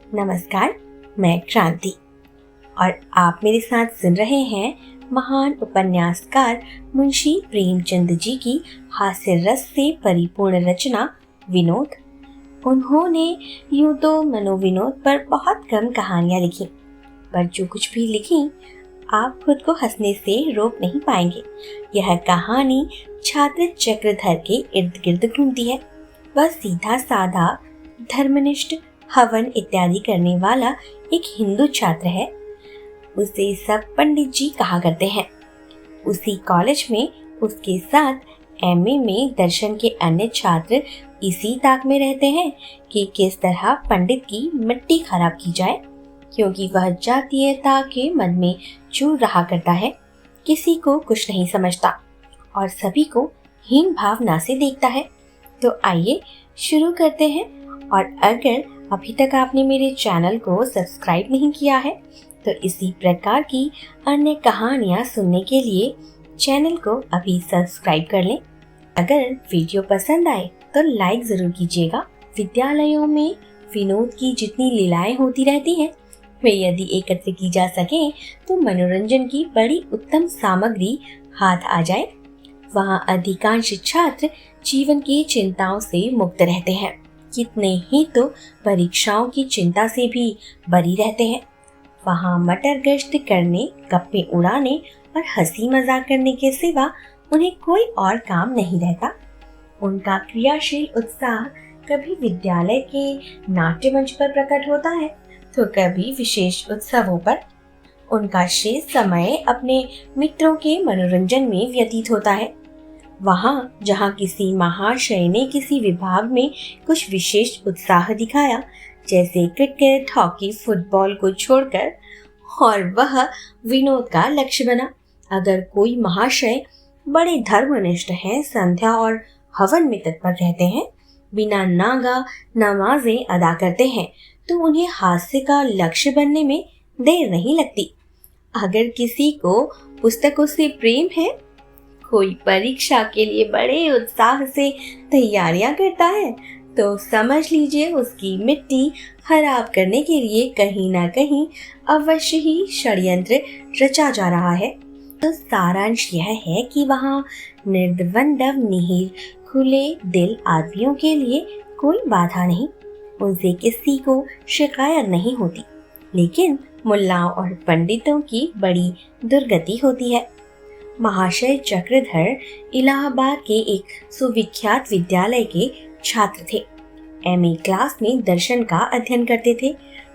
नमस्कार, मैं क्रांति और आप मेरे साथ सुन रहे हैं महान उपन्यासकार मुंशी प्रेमचंद जी की हास्य रस से परिपूर्ण रचना विनोद। उन्होंने यूं तो मनोविनोद पर बहुत कम कहानियां लिखी, पर जो कुछ भी लिखी आप खुद को हंसने से रोक नहीं पाएंगे। यह कहानी छात्र चक्रधर के इर्द गिर्द घूमती है। वह सीधा साधा, धर्मनिष्ठ, हवन इत्यादि करने वाला एक हिंदू छात्र है। उसे सब पंडित जी कहा करते हैं। उसी कॉलेज में उसके साथ एमए में दर्शन के अन्य छात्र इसी ताक में रहते हैं कि किस तरह पंडित की मिट्टी खराब की जाए, क्योंकि वह जातीयता के मन में चूर रहा करता है। किसी को कुछ नहीं समझता और सभी को हीन भावना से देखता है। तो आइए शुरू करते हैं। और अगर अभी तक आपने मेरे चैनल को सब्सक्राइब नहीं किया है तो इसी प्रकार की अन्य कहानियाँ सुनने के लिए चैनल को अभी सब्सक्राइब कर लें। अगर वीडियो पसंद आए तो लाइक ज़रूर कीजिएगा। विद्यालयों में विनोद की जितनी लीलाएं होती रहती हैं, वे यदि एकत्र की जा सके तो मनोरंजन की बड़ी उत्तम सामग्री हाथ आ जाए। वहाँ अधिकांश छात्र जीवन की चिंताओं से मुक्त रहते हैं। कितने ही तो परीक्षाओं की चिंता से भी बरी रहते हैं। वहाँ मटर गश्त करने, गप्पे उड़ाने और हंसी मजाक करने के सिवा उन्हें कोई और काम नहीं रहता। उनका क्रियाशील उत्साह कभी विद्यालय के नाट्य मंच पर प्रकट होता है तो कभी विशेष उत्सवों पर। उनका शेष समय अपने मित्रों के मनोरंजन में व्यतीत होता है। वहाँ जहाँ किसी महाशय ने किसी विभाग में कुछ विशेष उत्साह दिखाया, जैसे क्रिकेट, हॉकी, फुटबॉल को छोड़कर, और वह विनोद का लक्ष्य बना। अगर कोई महाशय बड़े धर्मनिष्ठ हैं, संध्या और हवन में तत्पर रहते हैं, बिना नागा नमाजें अदा करते हैं, तो उन्हें हास्य का लक्ष्य बनने में देर नहीं लगती। अगर किसी को पुस्तकों से प्रेम है, कोई परीक्षा के लिए बड़े उत्साह से तैयारियां करता है, तो समझ लीजिए उसकी मिट्टी खराब करने के लिए कहीं ना कहीं अवश्य ही षड्यंत्र रचा जा रहा है। तो सारांश यह है कि वहाँ निर्द्वंद्व, निहिर, खुले दिल आदमियों के लिए कोई बाधा नहीं। उनसे किसी को शिकायत नहीं होती, लेकिन मुल्लाओं और पंडितों की बड़ी दुर्गति होती है। महाशय चक्रधर इलाहाबाद के एक सुविख्यात विद्यालय के छात्र थे। एमए क्लास में दर्शन का अध्ययन करते थे,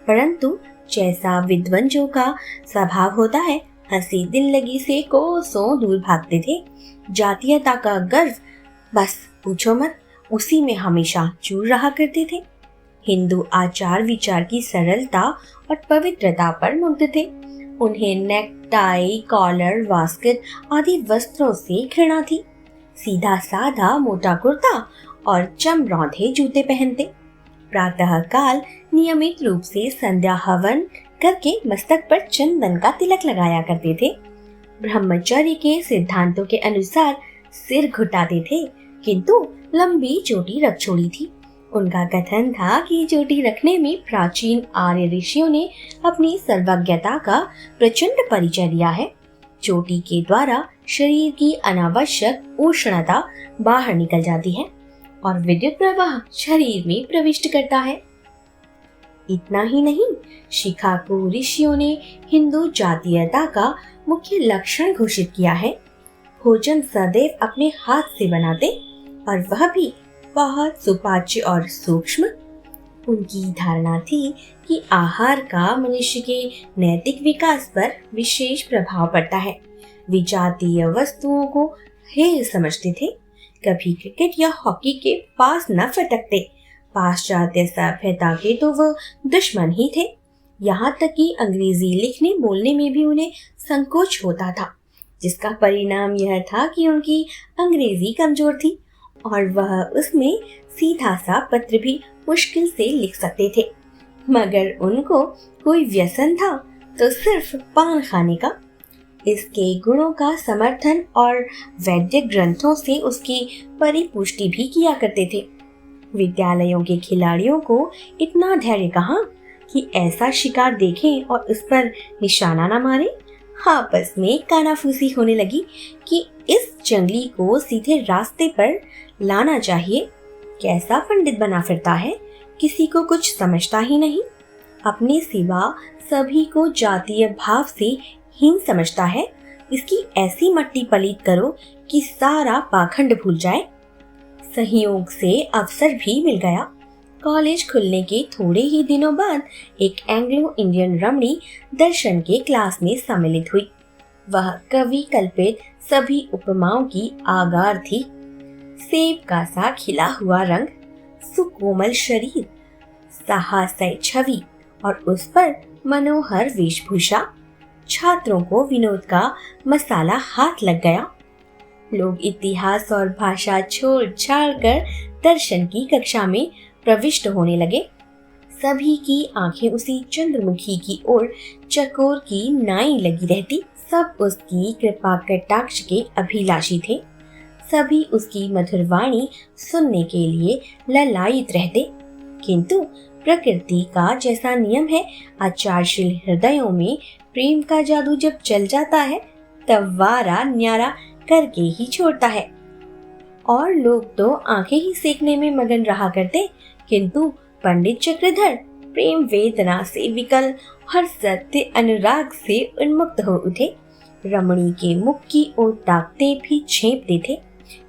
परंतु जैसा विद्वंजों का स्वभाव होता है, हंसी दिल लगी से कोसों दूर भागते थे। जातीयता का गर्व बस पूछो मत, उसी में हमेशा चूर रहा करते थे। हिंदू आचार विचार की सरलता और पवित्रता पर मुग्ध थे। उन्हें नेकटाई, कॉलर, वास्केट आदि वस्त्रों से घृणा थी। सीधा साधा मोटा कुर्ता और चमरौंधे जूते पहनते। प्रातः काल नियमित रूप से संध्या हवन करके मस्तक पर चंदन का तिलक लगाया करते थे। ब्रह्मचर्य के सिद्धांतों के अनुसार सिर घुटाते थे, किंतु लंबी चोटी रख छोड़ी थी। उनका कथन था कि चोटी रखने में प्राचीन आर्य ऋषियों ने अपनी सर्वज्ञता का प्रचंड परिचय दिया है। चोटी के द्वारा शरीर की अनावश्यक उष्णता बाहर निकल जाती है और विद्युत प्रवाह शरीर में प्रविष्ट करता है। इतना ही नहीं, शिखा को ऋषियों ने हिंदू जातीयता का मुख्य लक्षण घोषित किया है। भोजन सदैव अपने हाथ से बनाते, और वह भी बहुत सुपाच्य और सूक्ष्म। उनकी धारणा थी कि आहार का मनुष्य के नैतिक विकास पर विशेष प्रभाव पड़ता है। विजातीय वस्तुओं को हेय समझते थे, कभी क्रिकेट या हॉकी के पास न फटकते। पाश्चात्य सभ्यता के तो वह दुश्मन ही थे। यहाँ तक कि अंग्रेजी लिखने बोलने में भी उन्हें संकोच होता था, जिसका परिणाम यह था कि उनकी अंग्रेजी कमजोर थी और वह उसमें सीधा सा पत्र भी मुश्किल से लिख सकते थे। मगर उनको कोई व्यसन था तो सिर्फ पान खाने का। इसके गुणों का समर्थन और वैदिक ग्रंथों से उसकी परिपुष्टि भी किया करते थे। विद्यालयों के खिलाड़ियों को इतना धैर्य कहाँ कि ऐसा शिकार देखें और उस पर निशाना ना मारे। आपस में कानाफूसी होने लगी कि इस जंगली को सीधे रास्ते पर लाना चाहिए। कैसा पंडित बना फिरता है, किसी को कुछ समझता ही नहीं। अपने सिवा सभी को जातीय भाव से हीन समझता है। इसकी ऐसी मट्टी पलीत करो कि सारा पाखंड भूल जाए। संयोग से अवसर भी मिल गया। कॉलेज खुलने के थोड़े ही दिनों बाद एक एंग्लो इंडियन रमणी दर्शन के क्लास में सम्मिलित हुई। वह कवि कल्पित सभी उपमाओं की आगार थी। सेब का सा खिला हुआ रंग, सुकोमल शरीर, साहस्य छवि और उस पर मनोहर वेशभूषा। छात्रों को विनोद का मसाला हाथ लग गया। लोग इतिहास और भाषा छोड़ छाड़ कर दर्शन की कक्षा में प्रविष्ट होने लगे। सभी की आंखें उसी चंद्रमुखी की ओर चकोर की नाई लगी रहती। सब उसकी कृपा कटाक्ष के अभिलाषी थे। सभी उसकी मधुर वाणी सुनने के लिए ललायित रहते। किंतु प्रकृति का जैसा नियम है, आचारशील हृदयों में प्रेम का जादू जब चल जाता है तब वारा न्यारा करके ही छोड़ता है। और लोग तो आंखें ही सेकने में मगन रहा करते, किंतु पंडित चक्रधर प्रेम वेदना से विकल और सत्य अनुराग से उन्मुक्त हो उठे। रमणी के मुख की ओर ताकते भी छेपते थे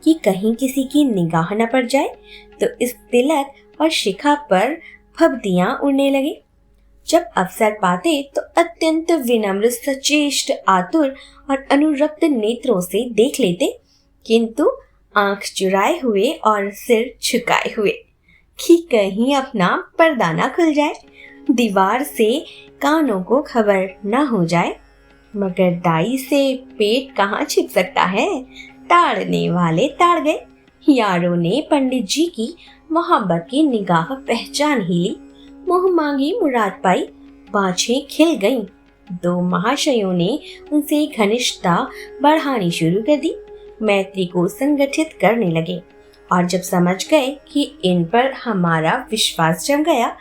कि कहीं किसी की निगाह न पड़ जाए। तो इस तिलक और शिखा पर फब्तियां उड़ने लगे। जब अवसर पाते तो अत्यंत विनम्र, सचेष्ट, आतुर और अनुरक्त नेत्रों से देख लेते, किंतु आंख चुराए हुए और सिर झुकाए हुए कि कहीं अपना पर्दा न खुल जाए, दीवार से कानों को खबर न हो जाए। मगर दाई से पेट कहाँ छिप सकता है। ताड़ने वाले ताड़ गए। यारों ने पंडित जी की मोहब्बत की निगाह पहचान ही ली। मुँह मांगी मुराद पाई, बाछें खिल गईं। दो महाशयों ने उनसे घनिष्ठता बढ़ानी शुरू कर दी। मैत्री को संगठित करने लगे और जब समझ गए कि इन पर हमारा विश्वास जम गया,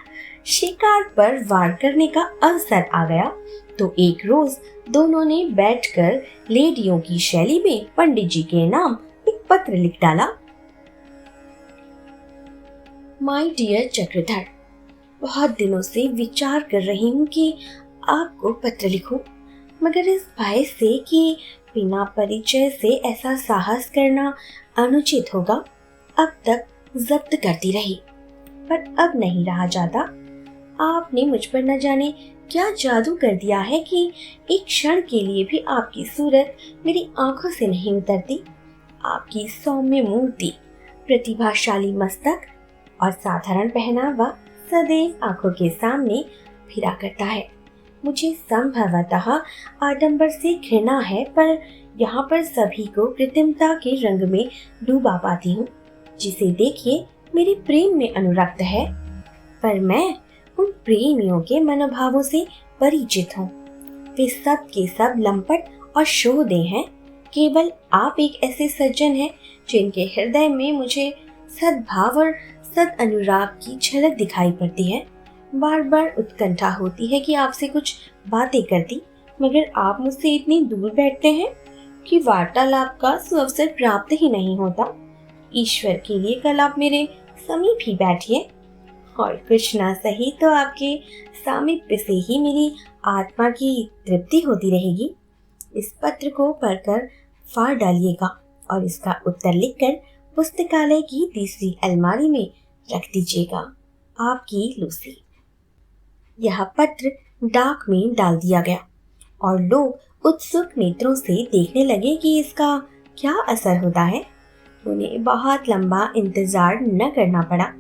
शिकार पर वार करने का अवसर आ गया, तो एक रोज दोनों ने बैठकर लेडियों की शैली में पंडित जी के नाम एक पत्र लिख डाला। माय डियर चक्रधर, बहुत दिनों से विचार कर रही हूँ कि आपको पत्र लिखूं, मगर इस भय से कि बिना परिचय से ऐसा साहस करना अनुचित होगा, अब तक जब्त करती रही, पर अब नहीं रहा जाता। आपने मुझ पर न जाने क्या जादू कर दिया है कि एक क्षण के लिए भी आपकी सूरत मेरी आंखों से नहीं उतरती। आपकी सौम्य मूर्ति, प्रतिभाशाली मस्तक और साधारण पहनावा सदैव आंखों के सामने फिरा करता है। मुझे संभवतः आडंबर से घृणा है, पर यहाँ पर सभी को कृत्रिमता के रंग में डूबा पाती हूँ। जिसे देखिए मेरे प्रेम में अनुरक्त है, पर मैं उन प्रेमियों के मनोभावों से परिचित हूँ। वे सब के सब लंपट और शोधे हैं। केवल आप एक ऐसे सज्जन हैं जिनके हृदय में मुझे सद्भाव और सद अनुराग की झलक दिखाई पड़ती है। बार बार उत्कंठा होती है कि आपसे कुछ बातें करती, मगर आप मुझसे इतनी दूर बैठते हैं कि वार्तालाप का सुअवसर प्राप्त ही नहीं होता। ईश्वर के लिए कल आप मेरे समीप ही बैठिए, और कुछ ना सही तो आपके सामीप्य से ही मेरी आत्मा की तृप्ति होती रहेगी। इस पत्र को पढ़कर फाड़ डालिएगा और इसका उत्तर लिखकर पुस्तकालय की तीसरी अलमारी में रख दीजिएगा। आपकी लूसी। यह पत्र डाक में डाल दिया गया और लोग उत्सुक नेत्रों से देखने लगे कि इसका क्या असर होता है। उन्हें बहुत लंबा इंतजार न करना पड़ा।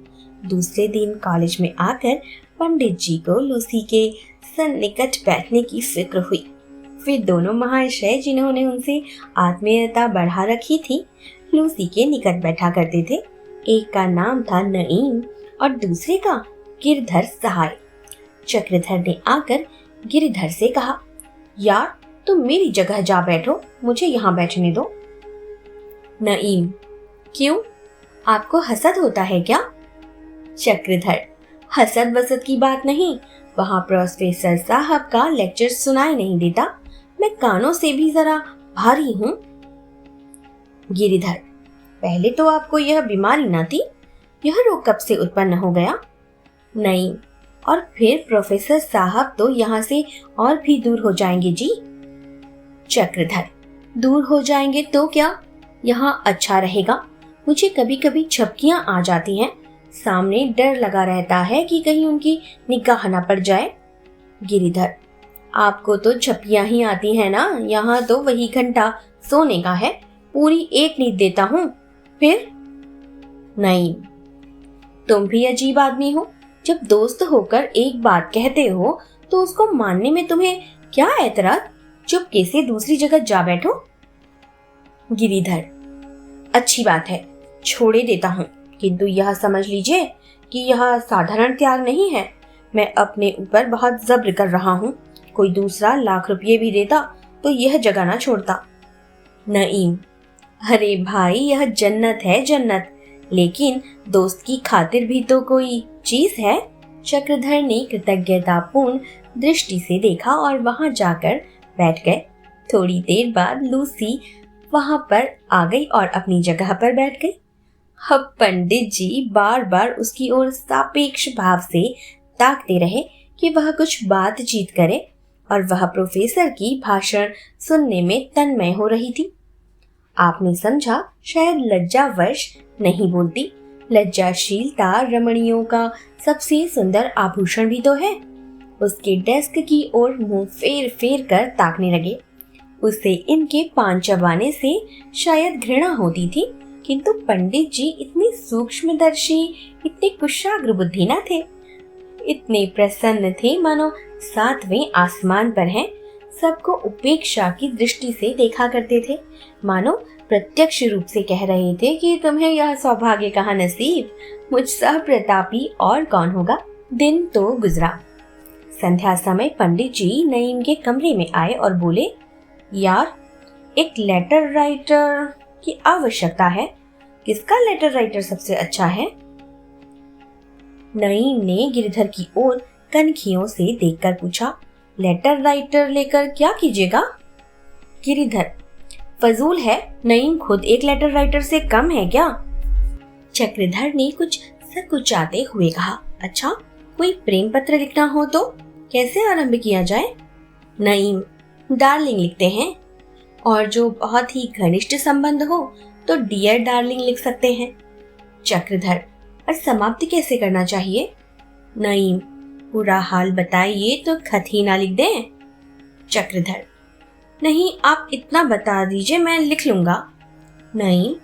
दूसरे दिन कॉलेज में आकर पंडित जी को लूसी के सन्निकट बैठने की फिक्र हुई। वे दोनों महाशय जिन्होंने उनसे आत्मीयता बढ़ा रखी थी, लूसी के निकट बैठा करते थे। एक का नाम था नईम और दूसरे का गिरधर सहाय। चक्रधर ने आकर गिरधर से कहा, यार तुम मेरी जगह जा बैठो, मुझे यहाँ बैठने दो। नईम, क्यों, आपको हसद होता है क्या? चक्रधर, हसद बसद की बात नहीं, वहाँ प्रोफेसर साहब का लेक्चर सुनाई नहीं देता। मैं कानों से भी जरा भारी हूँ। गिरिधर, पहले तो आपको यह बीमारी ना थी, यह रोग कब से उत्पन्न हो गया? नहीं, और फिर प्रोफेसर साहब तो यहाँ से और भी दूर हो जाएंगे जी। चक्रधर, दूर हो जाएंगे तो क्या, यहाँ अच्छा रहेगा। मुझे कभी कभी झपकियां आ जाती हैं, सामने डर लगा रहता है कि कहीं उनकी निगाह न पड़ जाए। गिरिधर, आपको तो झपकियां ही आती हैं ना, यहाँ तो वही घंटा सोने का है, पूरी एक नींद देता हूँ। फिर नहीं, तुम भी अजीब आदमी हो। जब दोस्त होकर एक बात कहते हो तो उसको मानने में तुम्हें क्या ऐतराज? चुपके से दूसरी जगह जा बैठो। गिरिधर, अच्छी बात है, छोड़े देता हूँ, किंतु यह समझ लीजिए कि यह साधारण त्याग नहीं है। मैं अपने ऊपर बहुत जब्र कर रहा हूँ। कोई दूसरा लाख रुपये भी देता तो यह जगह ना छोड़ता। नईम, अरे भाई, यह जन्नत है जन्नत, लेकिन दोस्त की खातिर भी तो कोई चीज है। चक्रधर ने कृतज्ञतापूर्ण दृष्टि से देखा और वहां जाकर बैठ गए। थोड़ी देर बाद लूसी वहां पर आ गई और अपनी जगह पर बैठ गई। अब पंडित जी बार बार उसकी ओर सापेक्ष भाव से ताकते रहे कि वह कुछ बातचीत करे, और वह प्रोफेसर की भाषण सुनने में तन्मय हो रही थी। आपने समझा शायद लज्जावश नहीं बोलती। लज्जाशीलता रमणियों का सबसे सुंदर आभूषण भी तो है। उसके डेस्क की ओर मुंह फेर फेर कर ताकने लगे। उसे इनके पान चबाने से शायद घृणा होती थी, किंतु पंडित जी इतनी सूक्ष्मदर्शी, इतने कुशाग्र बुद्धि न थे, इतने प्रसन्न थे मानो सातवें आसमान पर हैं। सबको उपेक्षा की दृष्टि से देखा करते थे, मानो प्रत्यक्ष रूप से कह रहे थे कि तुम्हें यह सौभाग्य कहाँ नसीब, मुझ सा प्रतापी और कौन होगा। दिन तो गुजरा। संध्या समय पंडित जी नईम के कमरे में आए और बोले, यार, एक लेटर राइटर की आवश्यकता है। किसका लेटर राइटर सबसे अच्छा है? नईम ने गिरधर की ओर कनखियों से देखकर पूछा, लेटर राइटर लेकर क्या कीजिएगा? गिरिधर, फजूल है, नईम खुद एक लेटर राइटर से कम है क्या? चक्रधर ने कुछ सकुचाते हुए कहा, अच्छा, कोई प्रेम पत्र लिखना हो तो कैसे आरंभ किया जाए? नईम, डार्लिंग लिखते हैं, और जो बहुत ही घनिष्ठ संबंध हो तो डियर डार्लिंग लिख सकते हैं। चक्रधर, और समाप्ति कैसे करना चाहिए? नईम, पूरा हाल बताइए तो खत ही ना लिख दें। चक्रधर, नहीं, आप इतना बता दीजिए, मैं लिख लूंगा। नईम,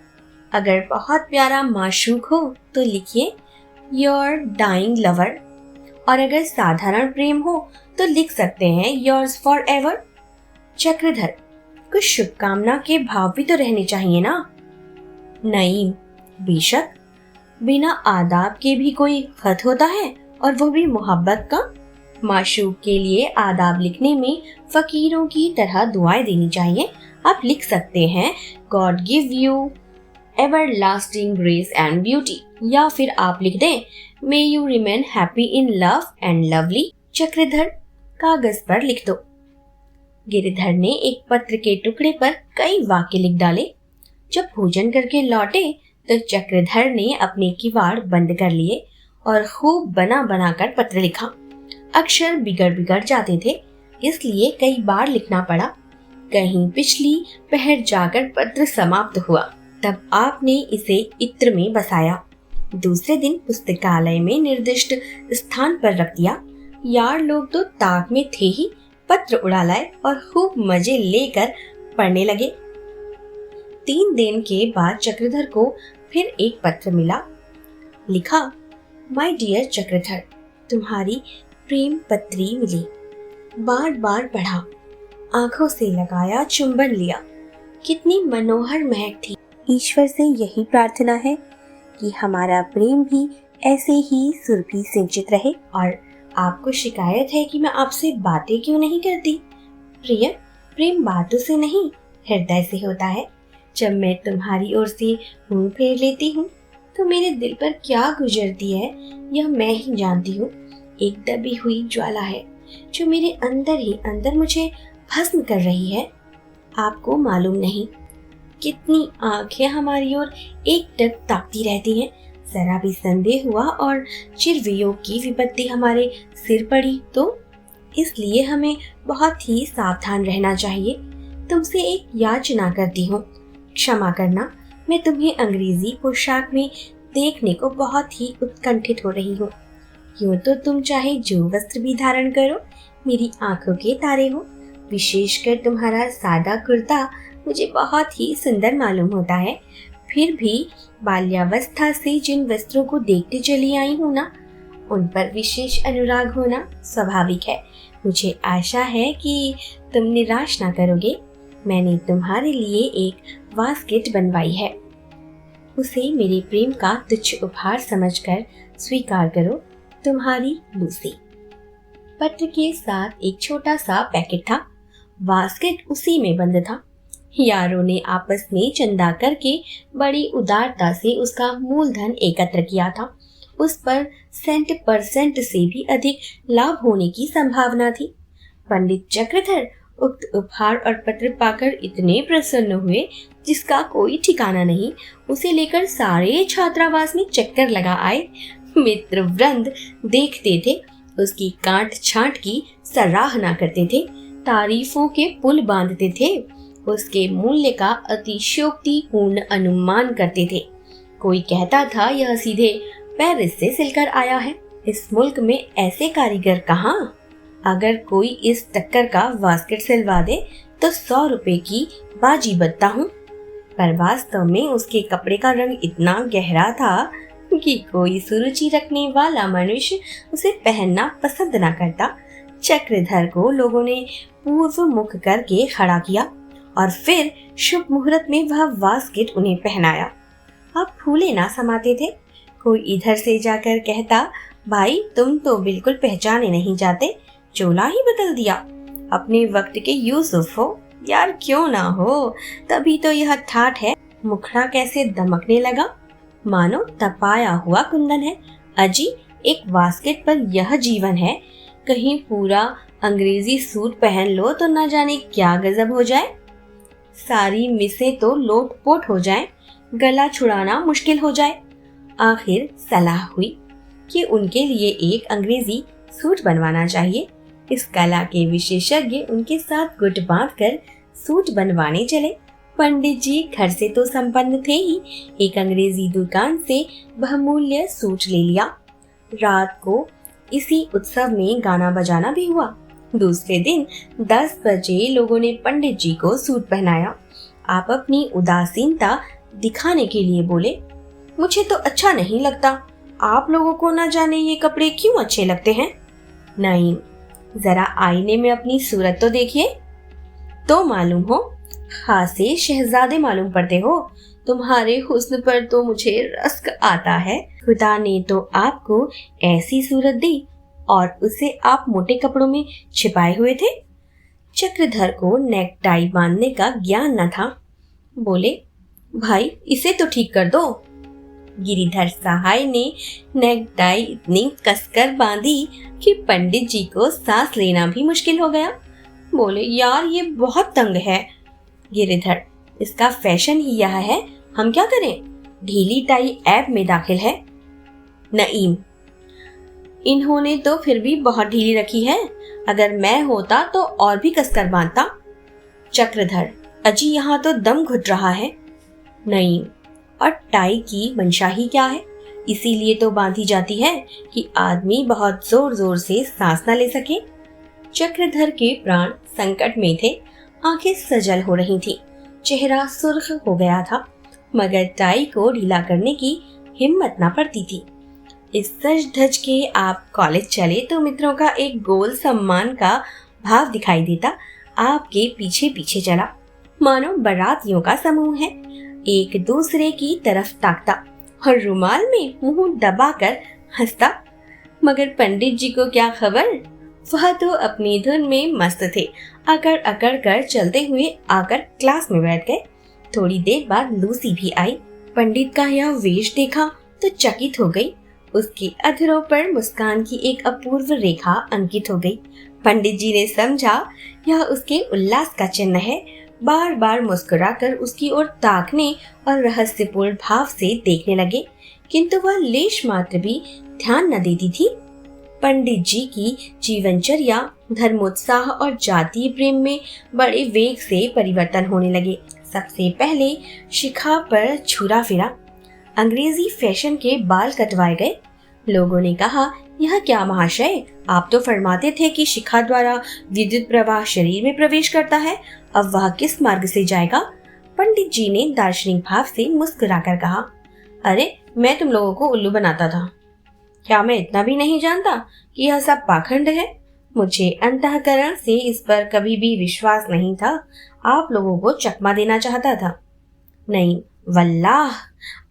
अगर बहुत प्यारा माशूक हो तो लिखिए योर डाइंग लवर, और अगर साधारण प्रेम हो तो लिख सकते हैं योर्स फॉर एवर। चक्रधर, कुछ शुभकामना के भाव भी तो रहने चाहिए ना? नईम, बेशक, बिना आदाब के भी कोई खत होता है, और वो भी मोहब्बत का। माशूक के लिए आदाब लिखने में फकीरों की तरह दुआएं देनी चाहिए। आप लिख सकते हैं, God give you ever lasting grace and beauty, या फिर आप लिख दें, may you remain happy in love and lovely. Chakradhar, कागज पर लिख दो। गिरिधर ने एक पत्र के टुकड़े पर कई वाक्य लिख डाले। जब भोजन करके लौटे तो चक्रधर ने अपने किवाड़ बंद कर लिए और खूब बना बना कर पत्र लिखा। अक्षर बिगड़ बिगड़ जाते थे, इसलिए कई बार लिखना पड़ा। कहीं पिछली पहर जाकर पत्र समाप्त हुआ, तब आपने इसे इत्र में बसाया। दूसरे दिन पुस्तकालय में निर्दिष्ट स्थान पर रख दिया। यार लोग तो ताक में थे ही, पत्र उड़ा लाए और खूब मजे लेकर पढ़ने लगे। 3 दिन के बाद चक्रधर को फिर एक पत्र मिला। लिखा, माय डियर चक्रधर, तुम्हारी प्रेम पत्री मिली। बार बार पढ़ा, आंखों से लगाया, चुंबन लिया। कितनी मनोहर महक थी। ईश्वर से यही प्रार्थना है कि हमारा प्रेम भी ऐसे ही सुरभि सिंचित रहे। और आपको शिकायत है कि मैं आपसे बातें क्यों नहीं करती? प्रिय, प्रेम बातों से नहीं, हृदय से होता है। जब मैं तुम्हारी ओर से मुंह फेर लेती हूँ तो मेरे दिल पर क्या गुजरती है यह मैं ही जानती हूँ। एक दबी हुई ज्वाला है जो मेरे अंदर ही अंदर मुझे भस्म कर रही है। आपको मालूम नहीं कितनी आंखें हमारी ओर एकटक ताकती रहती हैं। जरा भी संदेह हुआ और चिरवियोग की विपत्ति हमारे सिर पड़ी तो इसलिए हमें बहुत ही सावधान रहना चाहिए। तुमसे एक याचना करती हूँ, क्षमा करना। मैं तुम्हें अंग्रेजी पोशाक में देखने को बहुत ही उत्कंठित हो रही हूँ। यूँ तो तुम चाहे जो वस्त्र भी धारण करो मेरी आंखों के तारे हो। विशेषकर तुम्हारा सादा कुर्ता मुझे बहुत ही सुंदर मालूम होता है। फिर भी बाल्यावस्था से जिन वस्त्रों को देखते चली आई हूँ ना, उन पर विशेष अनुराग होना स्वाभाविक है। मुझे आशा है कि तुम निराश ना करोगे। मैंने तुम्हारे लिए एक वास्केट बनवाई है, उसे मेरे प्रेम का तुच्छ उपहार समझकर स्वीकार करो। तुम्हारी लूसी। पत्र के साथ एक छोटा सा पैकेट था। वास्केट उसी में बंद था। यारों ने आपस में चंदा करके बड़ी उदारता से उसका मूलधन एकत्र किया था। उस पर 100% से भी अधिक लाभ होने की संभावना थी। पंडित चक्रधर उक्त उपहार और पत्र पाकर इतने प्रसन्न हुए जिसका कोई ठिकाना नहीं। उसे लेकर सारे छात्रावास में चक्कर लगा आए। मित्र वृंद देखते थे, उसकी काट छांट की सराहना करते थे, तारीफों के पुल बांधते थे, उसके मूल्य का अतिशयोक्तिपूर्ण अनुमान करते थे। कोई कहता था यह सीधे पेरिस से सिलकर आया है। इस मुल्क में ऐसे कारीगर कहाँ। अगर कोई इस टक्कर का वास्केट सिलवा दे तो 100 रुपए की बाजी बदता हूँ। पर वास्तव में उसके कपड़े का रंग इतना गहरा था कि कोई सुरुचि रखने वाला मनुष्य उसे पहनना पसंद न करता। चक्रधर को लोगों ने पूर्व मुख करके खड़ा किया और फिर शुभ मुहूर्त में वह वास्केट उन्हें पहनाया। अब फूले ना समाते थे। कोई इधर से जाकर कहता, भाई तुम तो बिल्कुल पहचाने नहीं जाते, चोला ही बदल दिया, अपने वक्त के यूसुफ हो। यार क्यों ना हो, तभी तो यह ठाठ है। मुखड़ा कैसे दमकने लगा, मानो तपाया हुआ कुंदन है। अजी एक वास्केट पर यह जीवन है। कहीं पूरा अंग्रेजी सूट पहन लो तो न जाने क्या गजब हो जाए। सारी मिसें तो लोटपोट हो जाएं, गला छुड़ाना मुश्किल हो जाए। आखिर सलाह हुई कि उनके लिए एक अंग्रेजी सूट बनवाना चाहिए। इस कला के विशेषज्ञ उनके साथ गुट बांध कर सूट बनवाने चले। पंडित जी घर से तो संपन्न थे ही, एक अंग्रेजी दुकान से बहुमूल्य सूट ले लिया। रात को इसी उत्सव में गाना बजाना भी हुआ। दूसरे दिन 10 बजे लोगों ने पंडित जी को सूट पहनाया। आप अपनी उदासीनता दिखाने के लिए बोले, मुझे तो अच्छा नहीं लगता, आप लोगों को ना जाने ये कपड़े क्यों अच्छे लगते हैं। नहीं, जरा आईने में अपनी सूरत तो देखिए, तो मालूम हो। खासे शहजादे मालूम पड़ते हो। तुम्हारे हुस्न पर तो मुझे रस्क आता है। खुदा ने तो आपको ऐसी सूरत दी और उसे आप मोटे कपड़ों में छिपाए हुए थे। चक्रधर को नेक टाई बांधने का ज्ञान न था। बोले, भाई इसे तो ठीक कर दो। गिरिधर सहाय ने नेक टाई इतनी कसकर बांधी कि पंडित जी को सांस लेना भी मुश्किल हो गया। बोले, यार ये बहुत तंग है। गिरिधर, इसका फैशन ही यह है, हम क्या करें, ढीली टाई ऐब में दाखिल है। नईम, इन्होंने तो फिर भी बहुत ढीली रखी है, अगर मैं होता तो और भी कसकर बांधता। चक्रधर, अजी यहाँ तो दम घुट रहा है। नईम, और टाई की मंशा ही क्या है, इसीलिए तो बांधी जाती है कि आदमी बहुत जोर जोर से सांस न ले सके। चक्रधर के प्राण संकट में थे, आंखें सजल हो रही थी, चेहरा सुर्ख हो गया था, मगर टाई को ढीला करने की हिम्मत न पड़ती थी। इस सज धज के आप कॉलेज चले तो मित्रों का एक गोल सम्मान का भाव दिखाई देता आपके पीछे पीछे चला, मानो बारातियों का समूह है, एक दूसरे की तरफ ताकता और रुमाल में मुंह दबाकर हंसता। मगर पंडित जी को क्या खबर, वह तो अपनी धुन में मस्त थे। अकड़ अकड़ कर चलते हुए आकर क्लास में बैठ गए। थोड़ी देर बाद लूसी भी आई। पंडित का यह वेश देखा तो चकित हो गई। उसके अधरों पर मुस्कान की एक अपूर्व रेखा अंकित हो गई। पंडित जी ने समझा यह उसके उल्लास का चिन्ह है। बार बार मुस्कुराकर उसकी ओर ताकने और रहस्यपूर्ण भाव से देखने लगे, किंतु वह लेश मात्र भी ध्यान न देती थी। पंडित जी की जीवनचर्या, धर्मोत्साह और जातीय प्रेम में बड़े वेग से परिवर्तन होने लगे। सबसे पहले शिखा पर छुरा फिरा, अंग्रेजी फैशन के बाल कटवाए गए। लोगों ने कहा, यह क्या महाशय, आप तो फरमाते थे कि शिखा द्वारा विद्युत प्रवाह शरीर में प्रवेश करता है, अब वह किस मार्ग से जाएगा? पंडित जी ने दार्शनिक भाव से मुस्कुराकर कहा, अरे मैं तुम लोगों को उल्लू बनाता था, क्या मैं इतना भी नहीं जानता कि यह सब पाखंड है? मुझे अंतःकरण से इस पर कभी भी विश्वास नहीं था। आप लोगों को चकमा देना चाहता था। नहीं वल्लाह,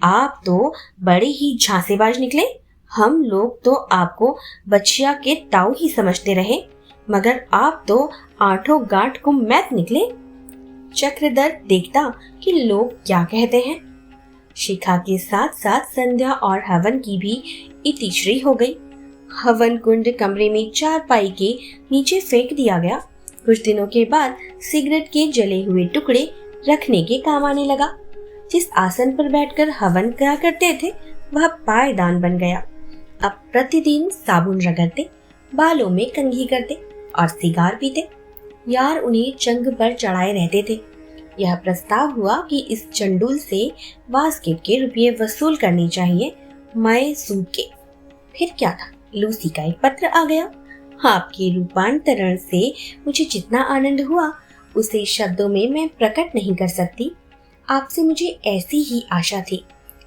आप तो बड़े ही झांसेबाज निकले। हम लोग तो आपको बचिया के ताऊ ही समझते रहे, मगर आप तो आठों गांठ को मैत निकले। चक्रधर देखता कि लोग क्या कहते हैं। शिखा के साथ साथ संध्या और हवन की भी इतिश्री हो गई। हवन कुंड कमरे में चारपाई के नीचे फेंक दिया गया। कुछ दिनों के बाद सिगरेट के जले हुए टुकड़े रखने के काम आने लगा। जिस आसन पर बैठकर हवन करा करते थे वह पायदान बन गया। अब प्रतिदिन साबुन रगड़ते, बालों में कंघी करते और सिगार पीते। यार उन्हें चंग पर चढ़ाए रहते थे। यह प्रस्ताव हुआ कि इस चंडूल से बास्केट के रुपये वसूल करने चाहिए, मय सूद के। फिर क्या था, लूसी का एक पत्र आ गया। आपके रूपांतरण से मुझे जितना आनंद हुआ उसे शब्दों में मैं प्रकट नहीं कर सकती। आपसे मुझे ऐसी ही आशा थी।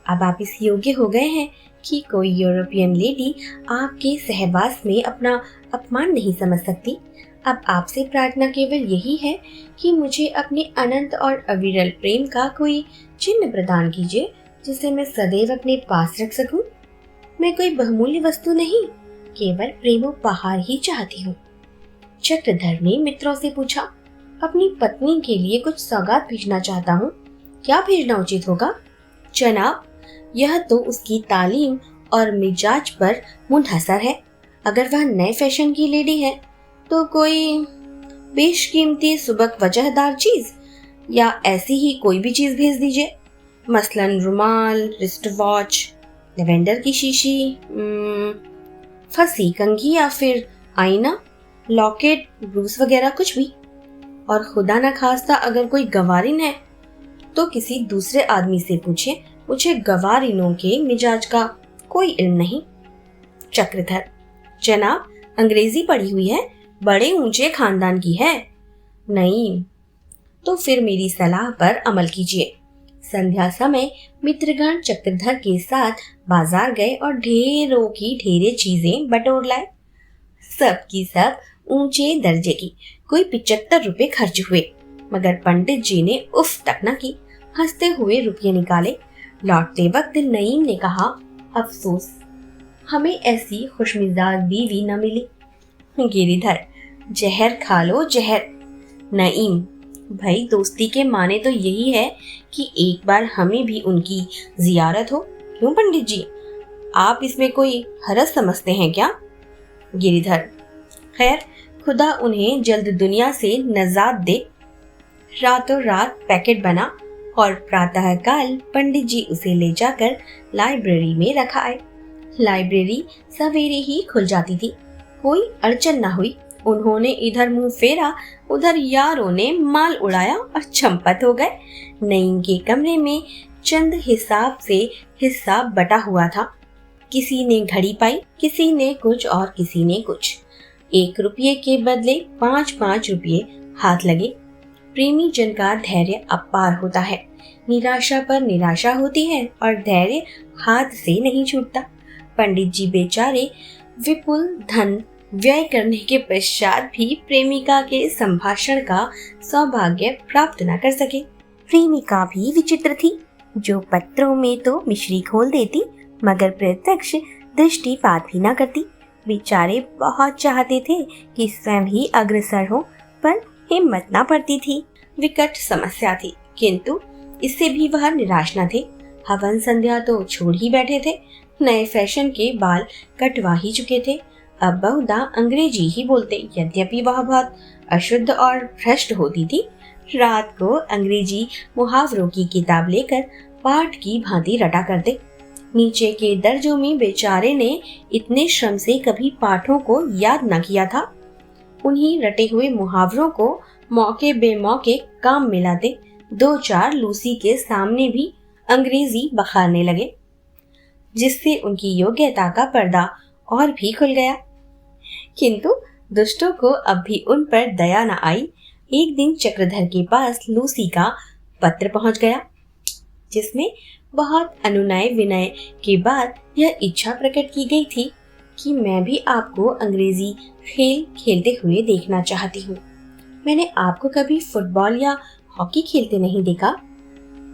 अब आप इस योग्य हो गए हैं कि कोई यूरोपियन लेडी आपके सहवास में अपना अपमान नहीं समझ सकती। अब आपसे प्रार्थना केवल यही है कि मुझे अपने अनंत और अविरल प्रेम का कोई चिन्ह प्रदान कीजिए, जिसे मैं सदैव अपने पास रख सकूं। मैं कोई बहुमूल्य वस्तु नहीं, केवल प्रेमोपहार ही चाहती हूँ। चक्रधर ने मित्रों से पूछा, अपनी पत्नी के लिए कुछ सौगात भेजना चाहता हूँ, क्या भेजना उचित होगा? जनाब, यह तो उसकी तालीम और मिजाज पर मुनहसर है। अगर वह नए फैशन की लेडी है तो कोई बेशकीमती सुबक वजहदार चीज या ऐसी ही कोई भी चीज भेज दीजिए। मसलन रुमाल, रिस्ट वॉच, लेवेंडर की शीशी, फंसी कंघी या फिर आईना, लॉकेट, ब्रूस वगैरह कुछ भी। और खुदा न खास्ता अगर कोई गवारिन है तो किसी दूसरे आदमी से पूछे, मुझे गवारिनों के मिजाज का कोई इल्म नहीं। चक्रधर, जनाब अंग्रेजी पढ़ी हुई है, बड़े ऊंचे खानदान की है। नहीं तो फिर मेरी सलाह पर अमल कीजिए। संध्या समय मित्रगण चक्रधर के साथ बाजार गए और ढेरों की ढेरे चीजें बटोर लाए। सब की सब ऊंचे दर्जे की, कोई 75 रुपए खर्च हुए, मगर पंडित जी ने उफ तक न की। हंसते हुए रुपये निकाले। लौटते वक्त नईम ने कहा, अफसोस हमें ऐसी खुशमिजाज बीवी न मिली। गिरिधर, जहर खा लो जहर। नईम, भाई दोस्ती के माने तो यही है कि एक बार हमें भी उनकी जियारत हो। क्यों पंडित जी, आप इसमें कोई हरज समझते हैं क्या? गिरिधर, खैर खुदा उन्हें जल्द दुनिया से नजात दे। रातों रात पैकेट बना और प्रातःकाल पंडित जी उसे ले जाकर लाइब्रेरी में रखा आए। लाइब्रेरी सवेरे ही खुल जाती थी, कोई अड़चन न हुई। उन्होंने इधर मुंह फेरा, उधर यारों ने माल उड़ाया और चंपत हो गए। नईम के कमरे में चंद हिसाब से हिस्सा बटा हुआ था। किसी ने घड़ी पाई, किसी ने कुछ और किसी ने कुछ। 1 रुपये के बदले 5-5 रुपये हाथ लगे। प्रेमी जन का धैर्य अपार होता है। निराशा पर निराशा होती है और धैर्य हाथ से नहीं छूटता। पंडित जी बेचारे विपुल धन व्यय करने के पश्चात भी प्रेमिका के संभाषण का सौभाग्य प्राप्त न कर सके। प्रेमिका भी विचित्र थी, जो पत्रों में तो मिश्री खोल देती मगर प्रत्यक्ष दृष्टिपात भी न करती। बेचारे बहुत चाहते थे कि स्वयं ही अग्रसर हो, पर हिम्मत न पड़ती थी। विकट समस्या थी, किंतु इससे भी वह निराश न थे। हवन संध्या तो छोड़ ही बैठे थे, नए फैशन के बाल कटवा ही चुके थे। अब बहुधा अंग्रेजी ही बोलते, यद्यपि वह बहुत अशुद्ध और भ्रष्ट होती थी। रात को अंग्रेजी मुहावरों की किताब लेकर पाठ की भांति रटा करते। नीचे के दर्जों में बेचारे ने इतने श्रम से कभी पाठों को याद न किया था। उन्हीं रटे हुए मुहावरों को मौके बेमौके काम में लाते। 2-4 लूसी के सामने भी अंग्रेजी बखारने लगे, जिससे उनकी योग्यता का पर्दा और भी खुल गया। किंतु दुष्टों को अब भी उन पर दया न आई। एक दिन चक्रधर के पास लूसी का पत्र पहुंच गया, जिसमें बहुत अनुनय विनय के बाद यह इच्छा प्रकट की गई थी कि मैं भी आपको अंग्रेजी खेल खेलते हुए देखना चाहती हूँ। मैंने आपको कभी फुटबॉल या हॉकी खेलते नहीं देखा।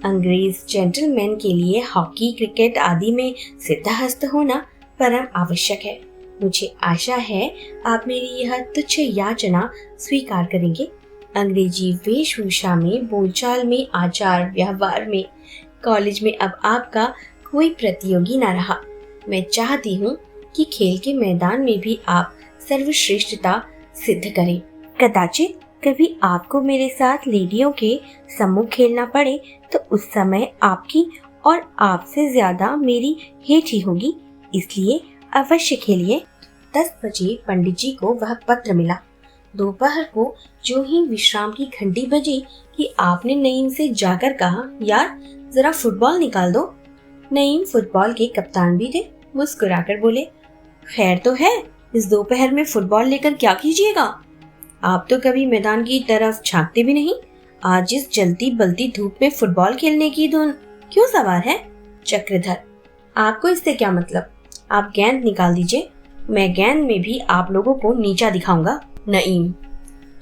अंग्रेज जेंटलमैन के लिए हॉकी, क्रिकेट आदि में सिद्धहस्त होना परम आवश्यक है। मुझे आशा है आप मेरी यह तुच्छ याचना स्वीकार करेंगे। अंग्रेजी वेशभूषा में, बोलचाल में, आचार व्यवहार में कॉलेज में अब आपका कोई प्रतियोगी न रहा। मैं चाहती हूँ कि खेल के मैदान में भी आप सर्वश्रेष्ठता सिद्ध करें। कदाचित कभी आपको मेरे साथ लेडियों के सम्मुख खेलना पड़े तो उस समय आपकी और आपसे ज्यादा मेरी हेठ ही होगी, इसलिए अवश्य खेलिए। 10 बजे पंडित जी को वह पत्र मिला। दोपहर को जो ही विश्राम की घंटी बजी कि आपने नईम से जाकर कहा, यार जरा फुटबॉल निकाल दो। नईम फुटबॉल के कप्तान भी थे। मुस्कुराकर बोले, खैर तो है, इस दोपहर में फुटबॉल लेकर क्या कीजिएगा? आप तो कभी मैदान की तरफ झांकते भी नहीं। आज इस जलती बलती धूप में फुटबॉल खेलने की धुन क्यों सवार है? चक्रधर, आपको इससे क्या मतलब? आप गेंद निकाल दीजिए, मैं गेंद में भी आप लोगों को नीचा दिखाऊंगा। नईम,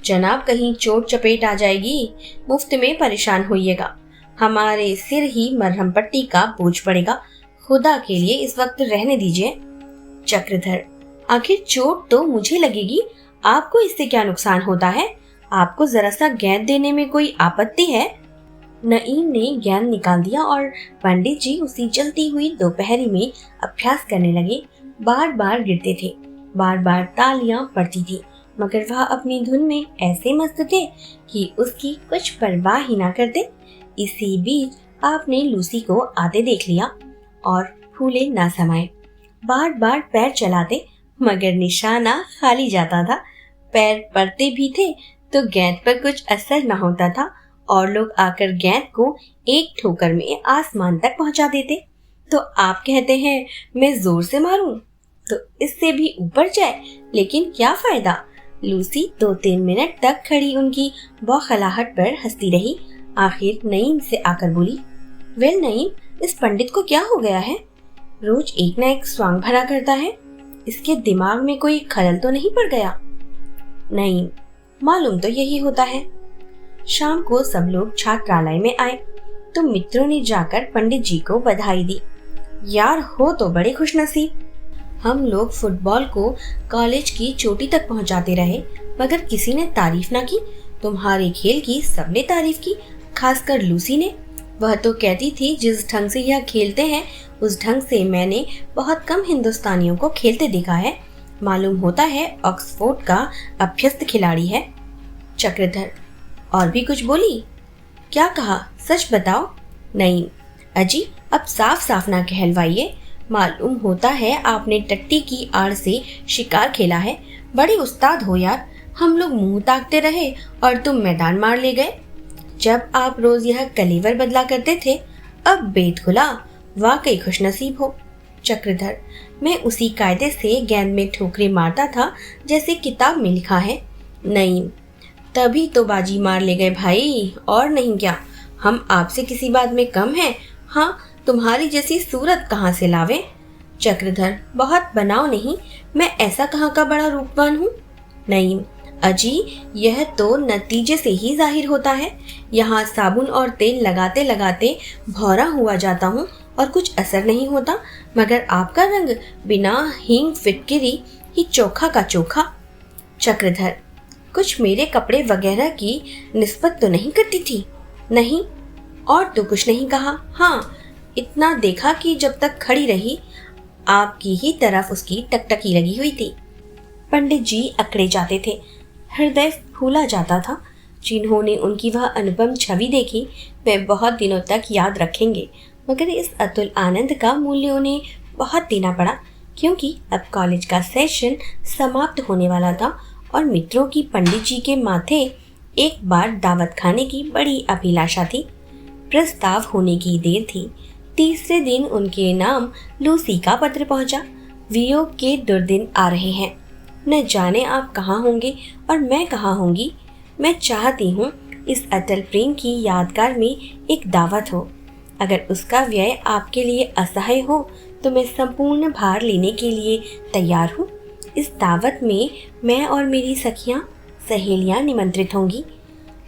जनाब कहीं चोट चपेट आ जाएगी, मुफ्त में परेशान होइएगा। हमारे सिर ही मरहम पट्टी का बोझ पड़ेगा। खुदा के लिए इस वक्त रहने दीजिए। चक्रधर, आखिर चोट तो मुझे लगेगी, आपको इससे क्या नुकसान होता है? आपको जरा सा गेंद देने में कोई आपत्ति है? नईम ने गेंद निकाल दिया और पंडित जी उसी जलती हुई दोपहरी में अभ्यास करने लगे। बार बार गिरते थे, बार बार तालियां पड़ती थी, मगर वह अपनी धुन में ऐसे मस्त थे कि उसकी कुछ परवाह ही ना करते। इसी बीच आपने लूसी को आते देख लिया और फूले ना समाये। बार बार पैर चलाते, मगर निशाना खाली जाता था। पैर पड़ते भी थे तो गेंद पर कुछ असर न होता था और लोग आकर गेंद को एक ठोकर में आसमान तक पहुंचा देते। तो आप कहते हैं मैं जोर से मारूं तो इससे भी ऊपर जाए, लेकिन क्या फायदा? लूसी 2-3 मिनट तक खड़ी उनकी बौखलाहट पर हंसती रही। आखिर नईम से आकर बोली, वेल नईम, इस पंडित को क्या हो गया है? रोज एक न एक स्वांग भरा करता है। इसके दिमाग में कोई खलल तो नहीं पड़ गया? नहीं, मालूम तो यही होता है। शाम को सब लोग छात्रालय में आए तो मित्रों ने जाकर पंडित जी को बधाई दी। यार हो तो बड़े खुशनसीब। हम लोग फुटबॉल को कॉलेज की चोटी तक पहुंचाते रहे, मगर किसी ने तारीफ ना की। तुम्हारे खेल की सबने तारीफ की, खासकर लूसी ने। वह तो कहती थी जिस ढंग से यह खेलते हैं उस ढंग से मैंने बहुत कम हिंदुस्तानियों को खेलते देखा है। मालूम होता है ऑक्सफोर्ड का अभ्यस्त खिलाड़ी है। चक्रधर, और भी कुछ बोली? क्या कहा, सच बताओ। नहीं अजी, अब साफ साफ ना कहलवाइए। मालूम होता है आपने टट्टी की आड़ से शिकार खेला है। बड़े उस्ताद हो यार। हम लोग मुंह ताकते रहे और तुम मैदान मार ले गए। जब आप रोज यह कलेवर बदला करते थे, अब बेत खुला। वाकई खुशनसीब हो। चक्रधर, मैं उसी कायदे से गेंद में ठोकरे मारता था जैसे किताब में लिखा है। नहीं, तभी तो बाजी मार ले गए भाई, और नहीं क्या। हम आपसे किसी बात में कम हैं? हाँ, तुम्हारी जैसी सूरत कहाँ से लावे? चक्रधर, बहुत बनाओ नहीं, मैं ऐसा कहाँ का बड़ा रूपवान हूँ? नहीं अजी, यह तो नतीजे से ही जाहिर होता है। यहाँ साबुन और तेल लगाते लगाते भौरा हुआ जाता हूँ और कुछ असर नहीं होता, मगर आपका रंग बिना हींग फिटकिरी ही चोखा का चोखा। चक्रधर, कुछ मेरे कपड़े वगैरह की निस्बत तो नहीं करती थी? नहीं, और तो कुछ नहीं कहा। हाँ, इतना देखा कि जब तक खड़ी रही आपकी ही तरफ उसकी टकटकी लगी हुई थी। पंडित जी अकड़े जाते थे, हृदय फूला जाता था। जिन्होंने उनकी वह अनुपम छवि देखी वे बहुत दिनों तक याद रखेंगे, मगर इस अतुल आनंद का मूल्य उन्हें बहुत देना पड़ा, क्योंकि अब कॉलेज का सेशन समाप्त होने वाला था और मित्रों की पंडित जी के माथे एक बार दावत खाने की बड़ी अभिलाषा थी। प्रस्ताव होने की देर थी। तीसरे दिन उनके नाम लूसी का पत्र पहुंचा। वियोग के दुर्दिन आ रहे हैं। न जाने आप कहाँ होंगे और मैं कहाँ होंगी। मैं चाहती हूँ इस अटल प्रेम की यादगार में एक दावत हो। अगर उसका व्यय आपके लिए असह्य हो तो मैं संपूर्ण भार लेने के लिए तैयार हूँ। इस दावत में मैं और मेरी सखियाँ सहेलियाँ निमंत्रित होंगी।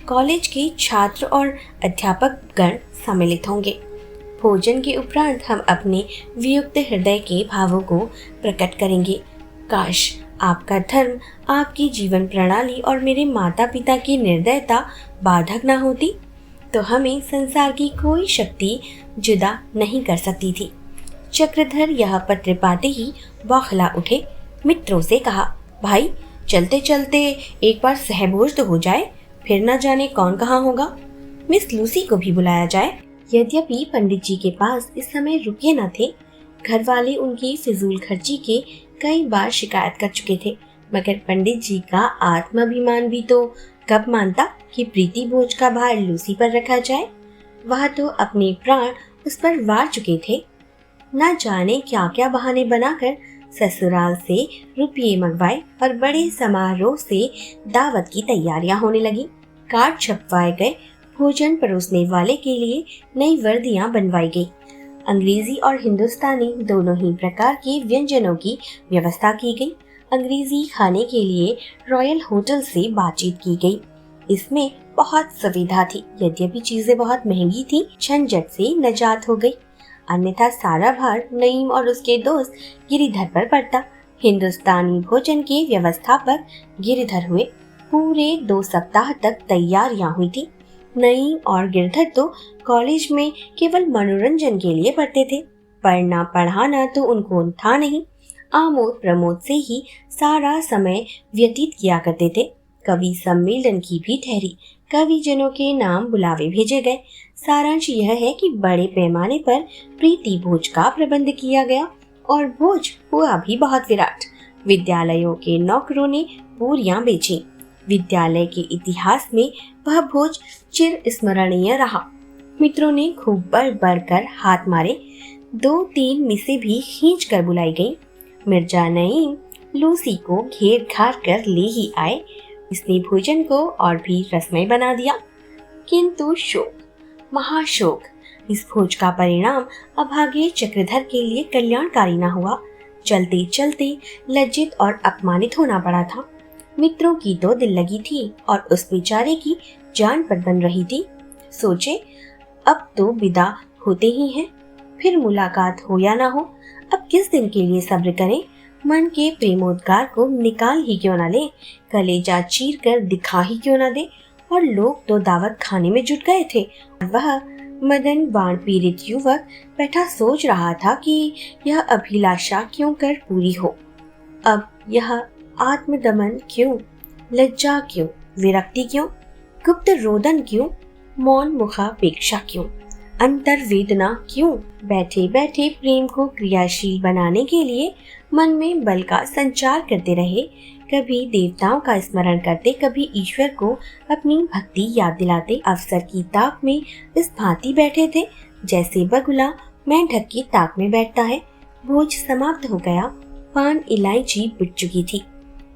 कॉलेज के छात्र और अध्यापक गण सम्मिलित होंगे। भोजन के उपरांत हम अपने वियुक्त हृदय के भावों को प्रकट करेंगे। काश आपका धर्म, आपकी जीवन प्रणाली और मेरे माता पिता की निर्दयता बाधक न होती तो हमें संसार की कोई शक्ति जुदा नहीं कर सकती थी। चक्रधर यह पत्र पाते ही बौखला उठे। मित्रों से कहा, भाई चलते चलते एक बार सहभोज तो हो जाए, फिर न जाने कौन कहाँ होगा। मिस लूसी को भी बुलाया जाए। यद्यपि पंडित जी के पास इस समय रुपये न थे, घर वाले उनकी फिजूल खर्ची के कई बार शिकायत कर चुके थे, मगर पंडित जी का आत्माभिमान भी तो कब मानता कि प्रीति भोज का भार लूसी पर रखा जाए। वह तो अपने प्राण उस पर वार चुके थे। न जाने क्या क्या बहाने बनाकर ससुराल से रुपये मंगवाए और बड़े समारोह से दावत की तैयारियां होने लगी। कार्ड छपवाए गए। भोजन परोसने वाले के लिए नई वर्दियां बनवाई गई। अंग्रेजी और हिंदुस्तानी दोनों ही प्रकार के व्यंजनों की व्यवस्था की गई। अंग्रेजी खाने के लिए रॉयल होटल से बातचीत की गई। इसमें बहुत सुविधा थी, यद्यपि चीजें बहुत महंगी थी। झंझट से निजात हो गई, अन्यथा सारा भार नईम और उसके दोस्त गिरिधर पर पड़ता। हिंदुस्तानी भोजन की व्यवस्था पर गिरिधर हुए। पूरे 2 सप्ताह तक तैयारियां हुई थी। नईम और गिरधर तो कॉलेज में केवल मनोरंजन के लिए पढ़ते थे। पढ़ना पढ़ाना तो उनको था नहीं। आमोद प्रमोद से ही सारा समय व्यतीत किया करते थे। कवि सम्मेलन की भी ठहरी। कवि जनों के नाम बुलावे भेजे गए। सारांश यह है कि बड़े पैमाने पर प्रीति भोज का प्रबंध किया गया और भोज हुआ भी बहुत विराट। विद्यालयों के नौकरों ने पूरियां बेची। विद्यालय के इतिहास में वह भोज चिर स्मरणीय रहा। मित्रों ने खूब बढ़ बढ़कर हाथ मारे। 2-3 मिसें भी खींच कर बुलाई गई। मिर्जा नईम लूसी को घेर घार कर ले ही आए। इसने भोजन को और भी रसमय बना दिया। किंतु शोक, महाशोक, इस भोज का परिणाम अभागे चक्रधर के लिए कल्याणकारी न हुआ। चलते चलते लज्जित और अपमानित होना पड़ा था। मित्रों की तो दिल लगी थी और उस बेचारे की जान पर बन रही थी। सोचे, अब तो विदा होते ही हैं, फिर मुलाकात हो या ना हो, अब किस दिन के लिए सब्र करें। मन के प्रेमोद्गार को निकाल ही क्यों ना ले, कलेजा चीर कर दिखा ही क्यों ना दे। और लोग तो दावत खाने में जुट गए थे। वह मदन बाण पीड़ित युवक बैठा सोच रहा था कि यह अभिलाषा क्यों कर पूरी हो। अब यह आत्मदमन क्यों, लज्जा क्यों, विरक्ति क्यों, गुप्त रोदन क्यों, मौन मुखापेक्षा क्यों, अंतर वेदना क्यों। बैठे बैठे प्रेम को क्रियाशील बनाने के लिए मन में बल का संचार करते रहे। कभी देवताओं का स्मरण करते, कभी ईश्वर को अपनी भक्ति याद दिलाते। अवसर की ताक में इस भांति बैठे थे जैसे बगुला मेंढक की ताक में बैठता है। भोज समाप्त हो गया। पान इलायची बिट चुकी थी।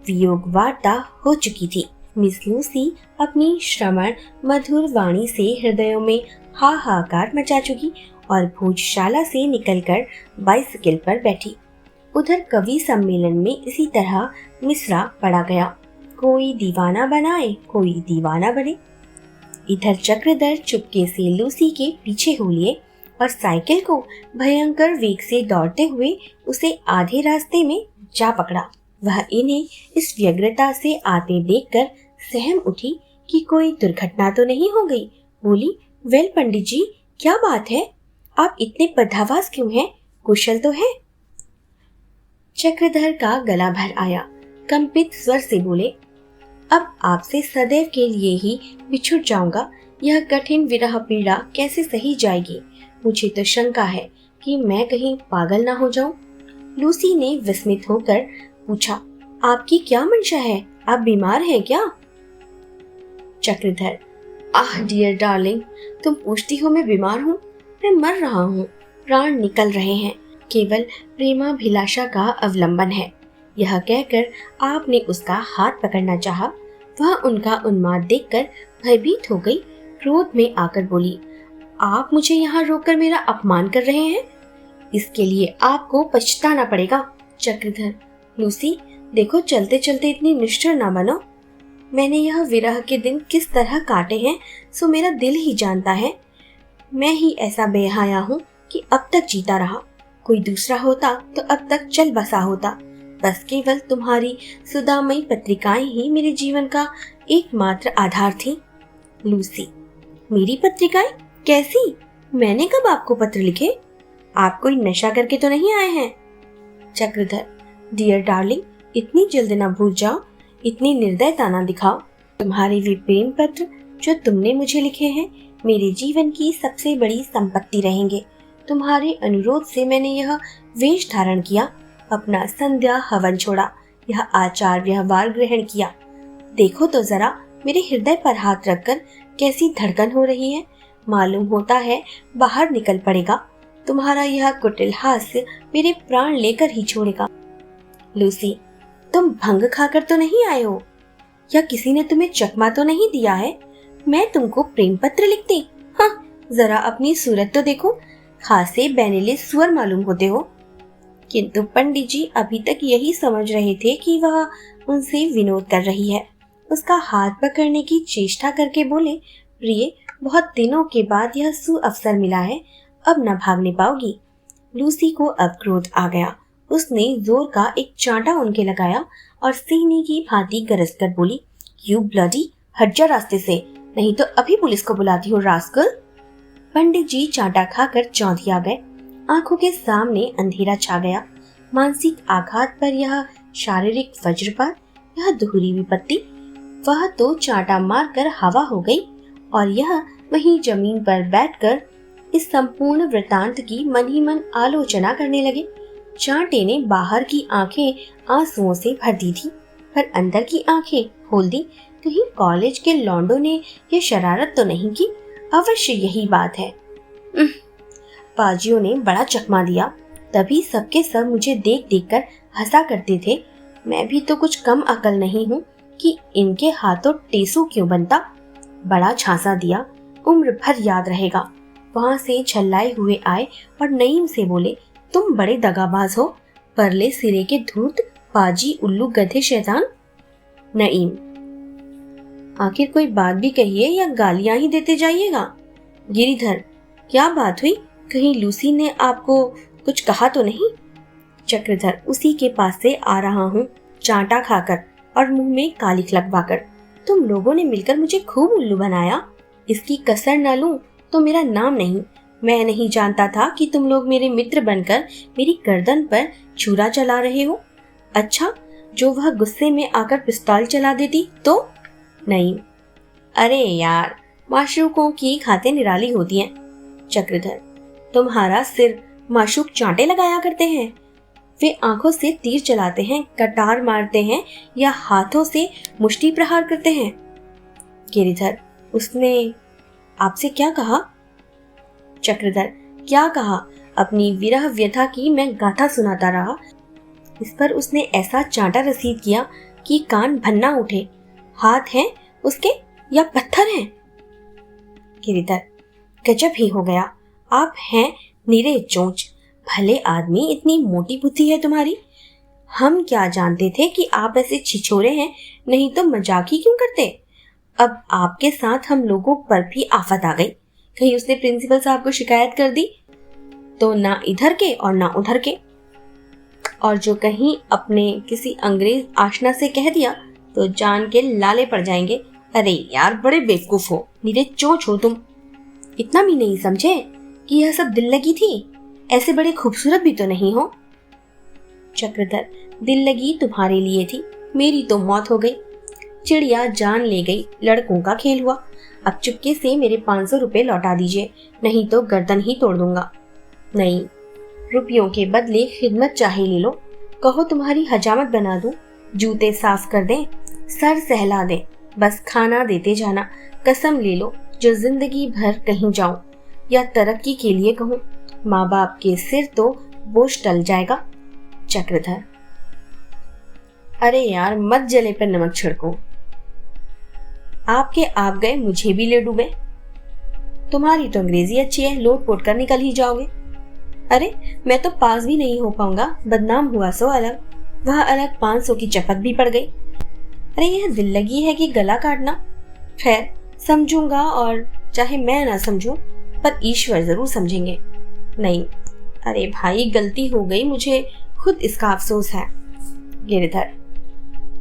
वियोग वार्ता हो चुकी थी। मिस लूसी अपनी श्रवण मधुर वाणी से हृदयों में हाहाकार मचा चुकी और भोजशाला से निकलकर बाइसिकल पर बैठी। उधर कवि सम्मेलन में इसी तरह मिसरा पड़ा गया। कोई दीवाना बनाए, कोई दीवाना बने। इधर चक्रधर चुपके से लूसी के पीछे हो लिए और साइकिल को भयंकर वेग से दौड़ते हुए उसे आधे रास्ते में जा पकड़ा। वह इन्हें इस व्यग्रता से आते देखकर सहम उठी कि कोई दुर्घटना तो नहीं हो गई। बोली, वेल पंडित जी, क्या बात है? आप इतने बदहवास क्यों हैं? कुशल तो है? चक्रधर का गला भर आया, कंपित स्वर से बोले, अब आपसे सदैव के लिए ही बिछुड़ जाऊंगा। यह कठिन विरह पीड़ा कैसे सही जाएगी? मुझे तो शंका है कि मैं कहीं पागल ना हो जाऊं। लूसी ने विस्मित होकर पूछा, आपकी क्या मंशा है? आप बीमार हैं क्या? चक्रधर, आह डियर डार्लिंग, तुम पूछती हो मैं बीमार हूँ? मैं मर रहा हूँ, प्राण निकल रहे हैं, केवल प्रेमाभिलाषा का अवलंबन है। यह कहकर आपने उसका हाथ पकड़ना चाहा। वह उनका उन्माद देखकर भयभीत हो गई। क्रोध में आकर बोली, आप मुझे यहाँ रोककर मेरा अपमान कर रहे हैं? इसके लिए आपको पछताना पड़ेगा। चक्रधर, लूसी देखो, चलते चलते इतनी निष्ठुर ना बनो। मैंने यह विरह के दिन किस तरह काटे हैं सो मेरा दिल ही जानता है। मैं ही ऐसा बेहया हूँ कि अब तक जीता रहा। कोई दूसरा होता तो अब तक चल बसा होता। बस केवल तुम्हारी सुधामयी पत्रिकाएं ही मेरे जीवन का एकमात्र आधार थी। लूसी, मेरी पत्रिकाएं? कैसी? मैंने कब आपको पत्र लिखे? आप कोई नशा करके तो नहीं आए हैं? चक्रधर, डियर डार्लिंग, इतनी जल्द ना भूल जाओ, इतनी निर्दयता ना दिखाओ। तुम्हारे वे प्रेम पत्र जो तुमने मुझे लिखे हैं मेरे जीवन की सबसे बड़ी संपत्ति रहेंगे। तुम्हारे अनुरोध से मैंने यह वेश धारण किया, अपना संध्या हवन छोड़ा, यह आचार व्यवहार ग्रहण किया। देखो तो जरा मेरे हृदय पर हाथ रखकर कैसी धड़कन हो रही है। मालूम होता है बाहर निकल पड़ेगा। तुम्हारा यह कुटिल हास्य मेरे प्राण लेकर ही छोड़ेगा। लूसी, तुम भंग खाकर तो नहीं आए हो? या किसी ने तुम्हें चकमा तो नहीं दिया है? मैं तुमको प्रेम पत्र लिखती? हाँ, जरा अपनी सूरत तो देखो, खासे बैनिले सुअर मालूम होते हो। किंतु पंडित जी अभी तक यही समझ रहे थे कि वह उनसे विनोद कर रही है। उसका हाथ पकड़ने की चेष्टा करके बोले, प्रिय, बहुत दिनों के बाद यह सुअवसर मिला है, अब न भागने पाओगी। लूसी को अब क्रोध आ गया। उसने जोर का एक चांटा उनके लगाया और सीने की भांति गरज कर बोली, यू ब्लडी, हट जा रास्ते से, नहीं तो अभी पुलिस को बुलाती हूँ रास्कल। पंडित जी चांटा खाकर चौंधिया गए। आंखों के सामने अंधेरा छा गया। मानसिक आघात पर यह शारीरिक वज्रपात, यह दोहरी विपत्ति। वह तो चांटा मारकर हवा हो गई और यह वहीं जमीन पर बैठकर इस संपूर्ण वृतांत की मन ही मन आलोचना करने लगे। चांटे ने बाहर की आंखें आंसुओं से भर दी थी, पर अंदर की आंखें खोल दी। कहीं कॉलेज के लौंडों ने यह शरारत तो नहीं की? अवश्य यही बात है। पाजियों ने बड़ा चकमा दिया, तभी सबके सब मुझे देख देख कर हंसा करते थे। मैं भी तो कुछ कम अकल नहीं हूँ कि इनके हाथों टेसू क्यों बनता। बड़ा झांसा दिया, उम्र भर याद रहेगा। वहां से छल्लाए हुए आए और नईम से बोले, तुम बड़े दगाबाज हो, परले सिरे के धूर्त, पाजी, उल्लू, गधे, शैतान। नईम, आखिर कोई बात भी कहिए या गालियां ही देते जाइएगा। गिरिधर, क्या बात हुई? कहीं लूसी ने आपको कुछ कहा तो नहीं? चक्रधर, उसी के पास से आ रहा हूँ, चांटा खाकर और मुंह में कालिख लगवाकर। तुम लोगों ने मिलकर मुझे खूब उल्लू बनाया। इसकी कसर न लूं तो मेरा नाम नहीं। मैं नहीं जानता था कि तुम लोग मेरे मित्र बनकर मेरी गर्दन पर छुरा चला रहे हो। अच्छा, जो वह गुस्से में आकर पिस्तौल चला देती तो? नहीं। अरे यार, माशूकों की खाते निराली होती हैं। चक्रधर, तुम्हारा सिर माशूक चांटे लगाया करते हैं। वे आंखों से तीर चलाते हैं, कटार मारते हैं या हाथों से मुष्टि प्रहार करते हैं। गिरिधर, उसने आपसे क्या कहा? चक्रधर, क्या कहा? अपनी विरह व्यथा की मैं गाथा सुनाता रहा। इस पर उसने ऐसा चांटा रसीद किया कि कान भन्ना उठे। हाथ हैं उसके या पत्थर हैं? गिरिधर, गजब ही हो गया। आप हैं निरे चोंच। भले आदमी, इतनी मोटी बुद्धि है तुम्हारी। हम क्या जानते थे कि आप ऐसे छिछोरे हैं, नहीं तो मजाक ही क्यों करते। अब आपके साथ हम लोगों पर भी आफत आ गई। कहीं उसने प्रिंसिपल साहब को शिकायत कर दी तो ना इधर के और ना उधर के, और जो कहीं अपने किसी अंग्रेज आशना से कह दिया तो जान के लाले पड़ जाएंगे। अरे यार, बड़े बेवकूफ हो, निरे चोंच हो तुम। इतना भी नहीं समझे कि यह सब दिल लगी थी? ऐसे बड़े खूबसूरत भी तो नहीं हो। चक्रधर, दिल लगी तुम्हारे लिए थी, मेरी तो मौत हो गई। चिड़िया जान ले गई, लड़कों का खेल हुआ। अब चुपके से मेरे 500 रुपए लौटा दीजिए, नहीं तो गर्दन ही तोड़ दूंगा। नहीं, रुपयों के बदले खिदमत चाहे ले लो। कहो तुम्हारी हजामत बना दूं, जूते साफ कर दें, सर सहला दें, बस खाना देते जाना। कसम ले लो जो जिंदगी भर कहीं जाऊं या तरक्की के लिए कहूं, माँ बाप के सिर तो बोझ टल जाएगा। चक्रधर, अरे यार मत जले पर नमक छिड़को। आपके आप गए, मुझे भी ले डूबे। तुम्हारी तो अंग्रेजी अच्छी है, लोट पोट कर निकल ही जाओगे। अरे मैं तो पास भी नहीं हो पाऊंगा, बदनाम हुआ सो अलग, वह अलग 500 की चपत भी पड़ गई। अरे यह दिल लगी है कि गला काटना। खैर समझूंगा, और चाहे मैं ना समझूं, पर ईश्वर जरूर समझेंगे। नहीं, अरे भाई गलती हो गई, मुझे खुद इसका अफसोस है। गिरधर,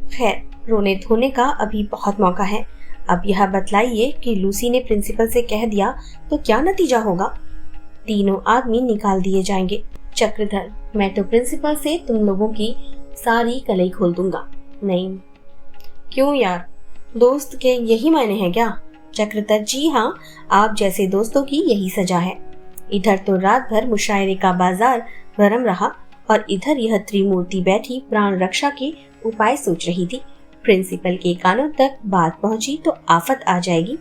खैर रोने धोने का अभी बहुत मौका है। अब यह बतलाइए कि लूसी ने प्रिंसिपल से कह दिया तो क्या नतीजा होगा? तीनों आदमी निकाल दिए जाएंगे। चक्रधर, मैं तो प्रिंसिपल से तुम लोगों की सारी कलई खोल दूंगा। नहीं। क्यों यार, दोस्त के यही मायने हैं क्या? चक्रधर, जी हाँ, आप जैसे दोस्तों की यही सजा है। इधर तो रात भर मुशायरे का बाजार गरम रहा और इधर यह त्रिमूर्ति बैठी प्राण रक्षा के उपाय सोच रही थी। प्रिंसिपल के कानों तक बात पहुंची तो आफत आ जाएगी।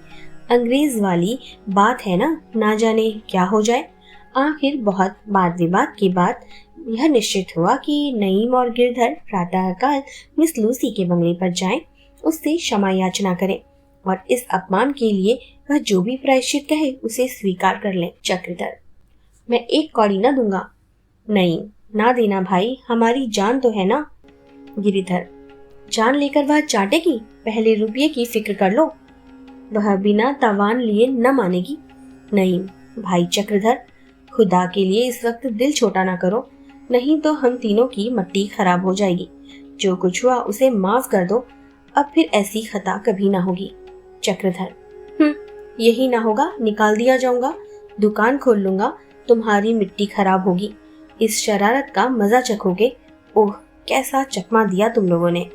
अंग्रेज वाली बात है ना जाने क्या हो जाए। आखिर बहुत वाद विवाद के बाद यह निश्चित हुआ कि नईम और गिरधर प्रातःकाल मिस लूसी के बंगले पर जाएं, उससे क्षमा याचना करें और इस अपमान के लिए वह जो भी प्रायश्चित कहे उसे स्वीकार कर लें। चक्रधर, मैं एक कौड़ी न दूंगा। नहीं, ना देना भाई, हमारी जान तो है ना। गिरिधर, जान लेकर वह चाटेगी, पहले रुपये की फिक्र कर लो। वह बिना तावान लिए न मानेगी। नहीं भाई चक्रधर, खुदा के लिए इस वक्त दिल छोटा ना करो, नहीं तो हम तीनों की मट्टी खराब हो जाएगी। जो कुछ हुआ उसे माफ कर दो, अब फिर ऐसी खता कभी ना होगी। चक्रधर, यही ना होगा, निकाल दिया जाऊंगा, दुकान खोल लूंगा, तुम्हारी मिट्टी खराब होगी, इस शरारत का मजा चखोगे। ओह कैसा चकमा दिया तुम लोगों ने।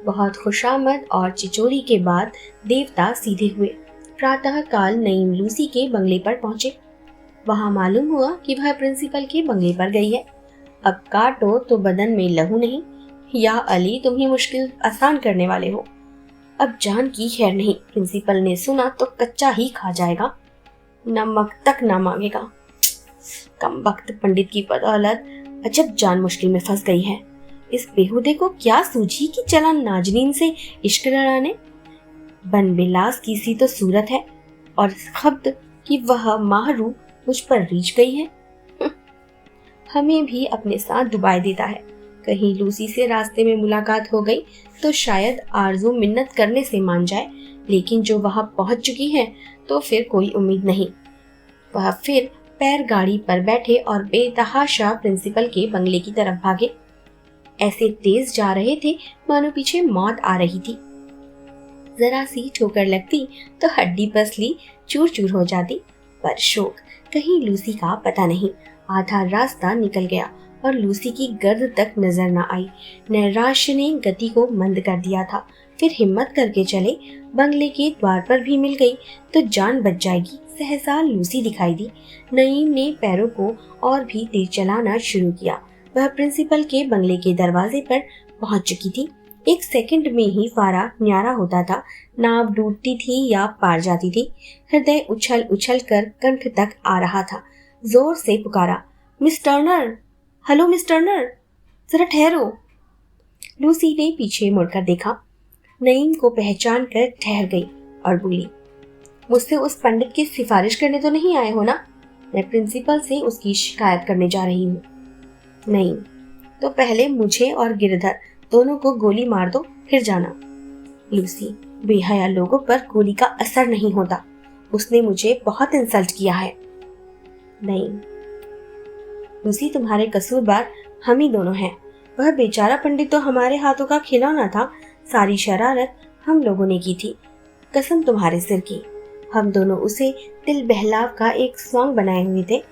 बहुत खुशामद और चिचोरी के बाद देवता सीधे हुए। प्रातः काल नईम लूसी के बंगले पर पहुंचे। वहां मालूम हुआ कि वह प्रिंसिपल के बंगले पर गई है। अब काटो तो बदन में लहू नहीं। या अली, तुम ही मुश्किल आसान करने वाले हो। अब जान की खैर नहीं, प्रिंसिपल ने सुना तो कच्चा ही खा जाएगा, नमक तक ना मांगेगा। कम वक्त पंडित की बदौलत अजब जान मुश्किल में फंस गई है। इस बेहुदे को क्या सूझी कि चला नाजनीन से इश्क लड़ाने। बन बिलास की सी तो सूरत है और खब्त कि वह माहरू मुझ पर रीछ गई है। हमें भी अपने साथ डुबाए देता है। कहीं लूसी से रास्ते में मुलाकात हो गई तो शायद आरजू मिन्नत करने से मान जाए, लेकिन जो वहां पहुंच चुकी है तो फिर कोई उम्मीद नहीं। वह फिर पैर गाड़ी पर बैठे और बेतहाशा प्रिंसिपल के बंगले की तरफ भागे। ऐसे तेज जा रहे थे मानो पीछे मौत आ रही थी। जरा सी ठोकर लगती तो हड्डी पसली चूर चूर हो जाती, पर शोक कहीं लूसी का पता नहीं। आधा रास्ता निकल गया और लूसी की गर्द तक नजर न आई। नैराश्य ने गति को मंद कर दिया था। फिर हिम्मत करके चले, बंगले के द्वार पर भी मिल गई तो जान बच जाएगी। सहसा लूसी दिखाई दी। नईम ने पैरों को और भी तेज चलाना शुरू किया। वह प्रिंसिपल के बंगले के दरवाजे पर पहुंच चुकी थी। एक सेकंड में ही फारा न्यारा होता था। नाव डूबती थी या पार जाती थी। हृदय उछल उछल कर कंठ तक आ रहा था। जोर से पुकारा, miss Turner, hello miss Turner, जरा ठहरो। लूसी ने पीछे मुड़कर देखा। नईम को पहचान कर ठहर गई और बोली, मुझसे उस पंडित की सिफारिश करने तो नहीं आए हो ना? मैं प्रिंसिपल से उसकी शिकायत करने जा रही हूँ। नहीं तो पहले मुझे और गिरधर दोनों को गोली मार दो, फिर जाना। लूसी, बेहया लोगों पर गोली का असर नहीं होता। उसने मुझे बहुत इंसल्ट किया है। नहीं लूसी, तुम्हारे कसूरबार हम ही दोनों हैं। वह बेचारा पंडित तो हमारे हाथों का खिलौना था। सारी शरारत हम लोगों ने की थी, कसम तुम्हारे सिर की। हम दोनों उसे दिल बहलाव का एक स्वांग बनाए हुए थे,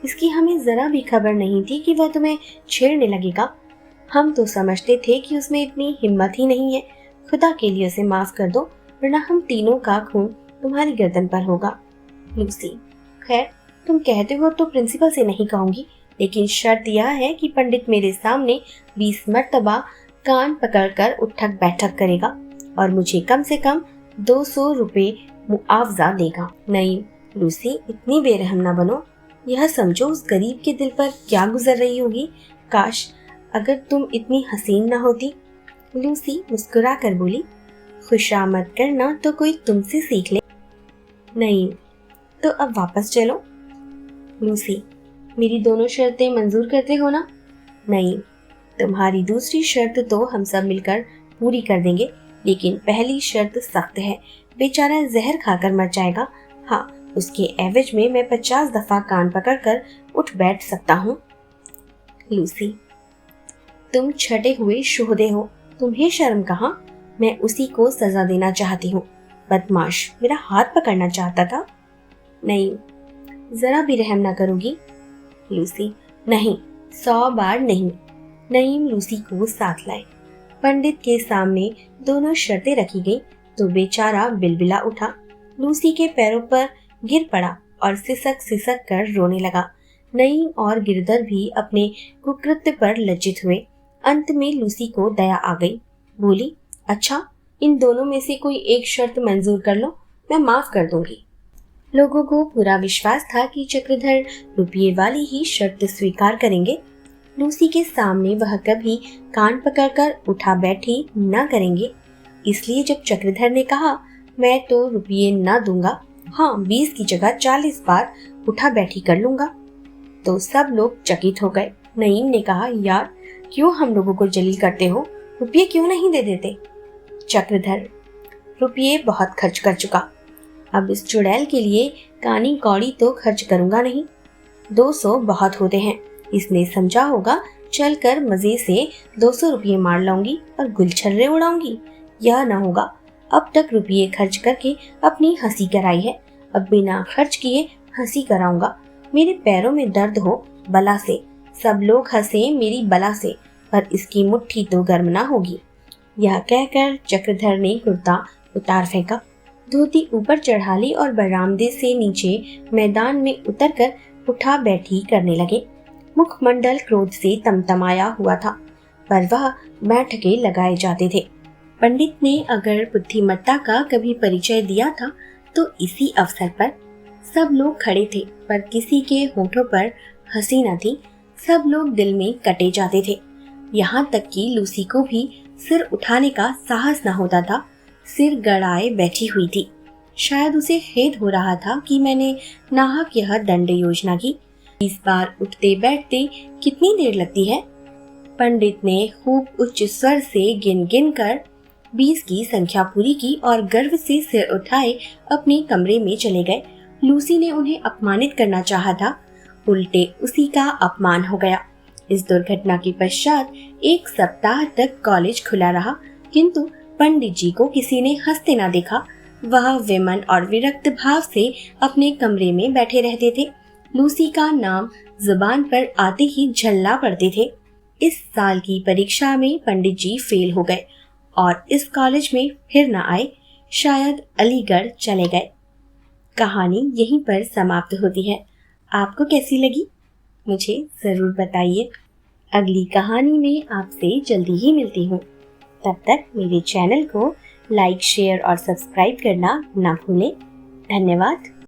इसकी हमें जरा भी खबर नहीं थी कि वह तुम्हें छेड़ने लगेगा। हम तो समझते थे कि उसमें इतनी हिम्मत ही नहीं है। खुदा के लिए उसे माफ कर दो, वरना हम तीनों का खून तुम्हारी गर्दन पर होगा। लूसी, खैर तुम कहते हो तो प्रिंसिपल से नहीं कहूंगी, लेकिन शर्त यह है कि पंडित मेरे सामने 20 मर्तबा कान पकड़कर उठक बैठक करेगा और मुझे कम से कम 200 रुपए मुआवजा देगा। नहीं लूसी, इतनी बेरहम ना बनो। यह समझो उस गरीब के दिल पर क्या गुजर रही होगी। काश अगर तुम इतनी हसीन ना होती। लूसी मुस्कुरा कर बोली, खुशामद करना तो कोई तुमसे सीख ले। नहीं तो अब वापस चलो। लूसी, मेरी दोनों शर्तें मंजूर करते हो ना? नहीं, तुम्हारी दूसरी शर्त तो हम सब मिलकर पूरी कर देंगे, लेकिन पहली शर्त सख्त है। बेचारा जहर खाकर मर जाएगा। हाँ, उसके एवज में मैं 50 दफा कान पकड़कर उठ बैठ सकता हूँ। लूसी, तुम छटे हुए शोहदे हो, तुम्हें शर्म कहाँ? मैं उसी को सजा देना चाहती हूँ। बदमाश मेरा हाथ पकड़ना चाहता था। नहीं, जरा भी रहम ना करोगी? लूसी, नहीं, 100 बार नहीं। नईम लूसी को साथ लाए। पंडित के सामने दोनों शर्तें रखी गई तो बेचारा बिलबिला उठा, लूसी के पैरों पर गिर पड़ा और सिसक सिसक कर रोने लगा। नईम और गिरधर भी अपने कुकृत्य पर लज्जित हुए। अंत में लूसी को दया आ गई। बोली, अच्छा, इन दोनों में से कोई एक शर्त मंजूर कर लो, मैं माफ कर दूंगी। लोगों को पूरा विश्वास था कि चक्रधर रुपये वाली ही शर्त स्वीकार करेंगे। लूसी के सामने वह कभी कान पकड़कर उठा बैठी न करेंगे। इसलिए जब चक्रधर ने कहा, मैं तो रुपये न दूंगा, हाँ 20 की जगह 40 बार उठा बैठी कर लूंगा, तो सब लोग चकित हो गए। नईम ने कहा, यार क्यों हम लोगों को जलील करते हो, रुपये क्यों नहीं दे देते? चक्रधर, रुपये बहुत खर्च कर चुका, अब इस चुड़ैल के लिए कानी कौड़ी तो खर्च करूंगा नहीं। 200 बहुत होते हैं, इसने समझा होगा चलकर मजे से 200 रुपये मार लाऊंगी और गुलछर्रे उड़ाऊंगी। यह न होगा, अब तक रुपये खर्च करके अपनी हंसी कराई है, अब बिना खर्च किए हंसी कराऊंगा। मेरे पैरों में दर्द हो बला से, सब लोग हंसे मेरी बला से, पर इसकी मुट्ठी तो गर्म ना होगी। यह कहकर चक्रधर ने कुर्ता उतार फेंका, धोती ऊपर चढ़ा ली और बरामदे से नीचे मैदान में उतरकर उठा बैठी करने लगे। मुखमंडल क्रोध से तमतमाया हुआ था, पर वह बैठके लगाए जाते थे। पंडित ने अगर बुद्धिमत्ता का कभी परिचय दिया था तो इसी अवसर पर। सब लोग खड़े थे, पर किसी के होठों पर हंसी न थी। सब लोग दिल में कटे जाते थे। यहाँ तक कि लूसी को भी सिर उठाने का साहस न होता था। सिर गड़ाए बैठी हुई थी। शायद उसे खेद हो रहा था कि मैंने नाहक यह दंड योजना की। 20 बार उठते बैठते कितनी देर लगती है? पंडित ने खूब उच्च स्वर से गिन गिन कर 20 की संख्या पूरी की और गर्व से सिर उठाए अपने कमरे में चले गए। लूसी ने उन्हें अपमानित करना चाहा था, उल्टे उसी का अपमान हो गया। इस दुर्घटना के पश्चात 1 सप्ताह तक कॉलेज खुला रहा, किंतु पंडित जी को किसी ने हंसते ना देखा। वह विमन और विरक्त भाव से अपने कमरे में बैठे रहते थे। लूसी का नाम जुबान पर आते ही झल्ला पड़ते थे। इस साल की परीक्षा में पंडित जी फेल हो गए और इस कॉलेज में फिर न आए, शायद अलीगढ़ चले गए। कहानी यहीं पर समाप्त होती है। आपको कैसी लगी मुझे जरूर बताइए। अगली कहानी में आपसे जल्दी ही मिलती हूँ। तब तक मेरे चैनल को लाइक, शेयर और सब्सक्राइब करना ना भूलें। धन्यवाद।